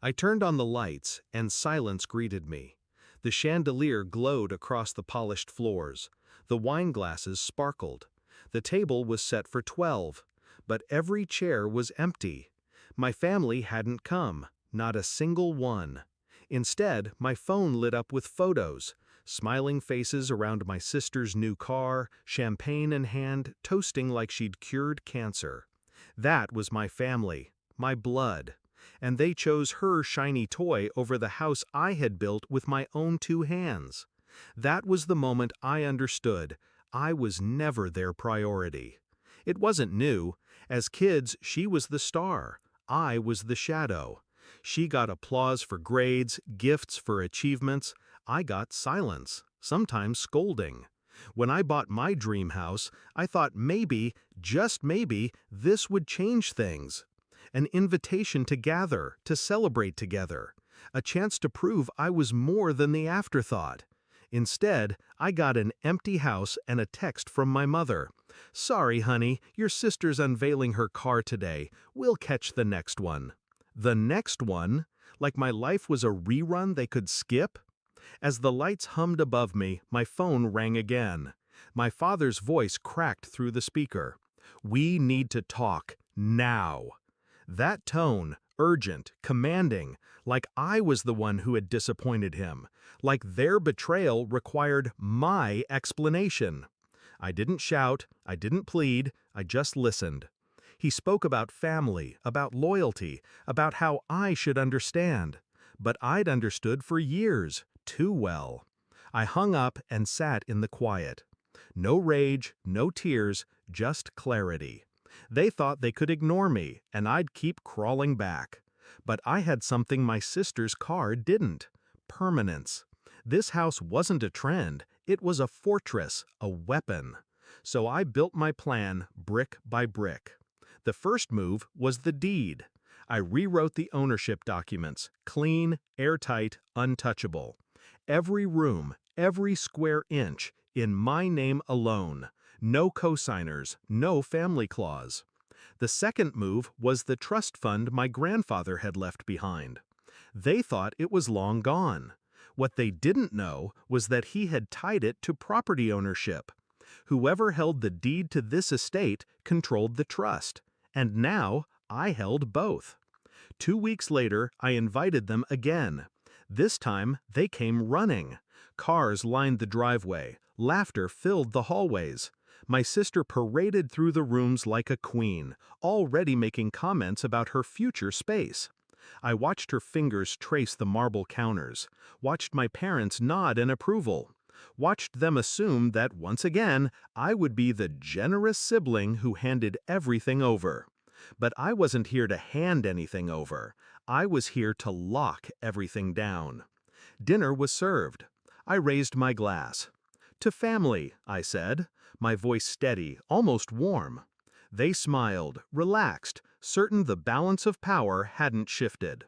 I turned on the lights, and silence greeted me. The chandelier glowed across the polished floors. The wine glasses sparkled. The table was set for 12, but every chair was empty. My family hadn't come, not a single one. Instead, my phone lit up with photos, smiling faces around my sister's new car, champagne in hand, toasting like she'd cured cancer. That was my family, my blood. And they chose her shiny toy over the house I had built with my own two hands. That was the moment I understood I was never their priority. It wasn't new. As kids, she was the star. I was the shadow. She got applause for grades, gifts for achievements. I got silence, sometimes scolding. When I bought my dream house, I thought maybe, just maybe, this would change things. An invitation to gather, to celebrate together. A chance to prove I was more than the afterthought. Instead, I got an empty house and a text from my mother. "Sorry, honey, your sister's unveiling her car today. We'll catch the next one." The next one? Like my life was a rerun they could skip? As the lights hummed above me, my phone rang again. My father's voice cracked through the speaker. "We need to talk, now." That tone, urgent, commanding, like I was the one who had disappointed him, like their betrayal required my explanation. I didn't shout, I didn't plead, I just listened. He spoke about family, about loyalty, about how I should understand. But I'd understood for years, too well. I hung up and sat in the quiet. No rage, no tears, just clarity. They thought they could ignore me, and I'd keep crawling back. But I had something my sister's car didn't: permanence. This house wasn't a trend, it was a fortress, a weapon. So I built my plan brick by brick. The first move was the deed. I rewrote the ownership documents, clean, airtight, untouchable. Every room, every square inch, in my name alone. No cosigners, no family clause. The second move was the trust fund my grandfather had left behind. They thought it was long gone. What they didn't know was that he had tied it to property ownership. Whoever held the deed to this estate controlled the trust, and now I held both. 2 weeks later, I invited them again. This time, they came running. Cars lined the driveway. Laughter filled the hallways. My sister paraded through the rooms like a queen, already making comments about her future space. I watched her fingers trace the marble counters, watched my parents nod in approval, watched them assume that once again I would be the generous sibling who handed everything over. But I wasn't here to hand anything over. I was here to lock everything down. Dinner was served. I raised my glass. "To family," I said, my voice steady, almost warm. They smiled, relaxed, certain the balance of power hadn't shifted.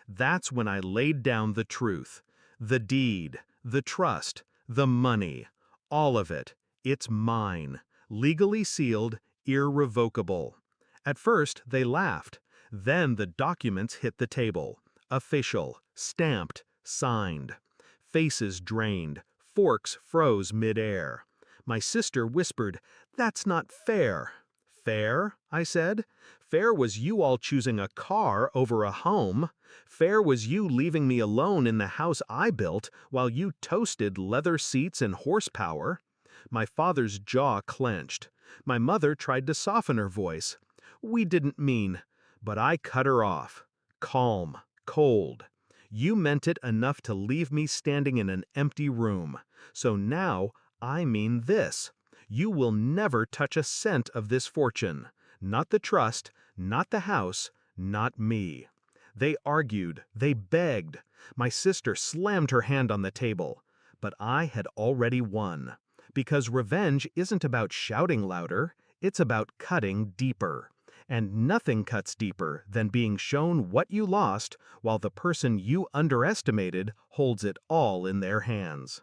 That's when I laid down the truth. The deed, the trust, the money, all of it. It's mine, legally sealed, irrevocable. At first, they laughed. Then the documents hit the table. Official, stamped, signed. Faces drained, forks froze mid-air. My sister whispered, "That's not fair." "Fair?" I said. "Fair was you all choosing a car over a home. Fair was you leaving me alone in the house I built while you toasted leather seats and horsepower." My father's jaw clenched. My mother tried to soften her voice. "We didn't mean," but I cut her off. Calm, cold. "You meant it enough to leave me standing in an empty room. So now I mean this. You will never touch a cent of this fortune. Not the trust, not the house, not me." They argued, they begged. My sister slammed her hand on the table. But I had already won. Because revenge isn't about shouting louder, it's about cutting deeper. And nothing cuts deeper than being shown what you lost while the person you underestimated holds it all in their hands.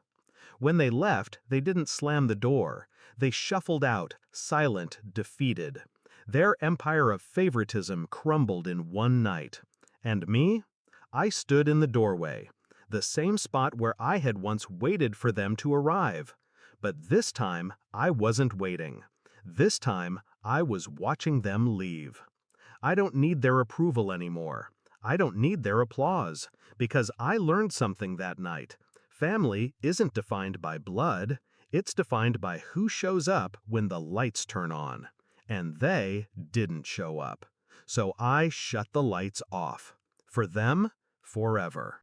When they left, they didn't slam the door. They shuffled out, silent, defeated. Their empire of favoritism crumbled in one night. And me? I stood in the doorway, the same spot where I had once waited for them to arrive. But this time, I wasn't waiting. This time, I was watching them leave. I don't need their approval anymore. I don't need their applause, because I learned something that night. Family isn't defined by blood, it's defined by who shows up when the lights turn on. And they didn't show up. So I shut the lights off. For them, forever.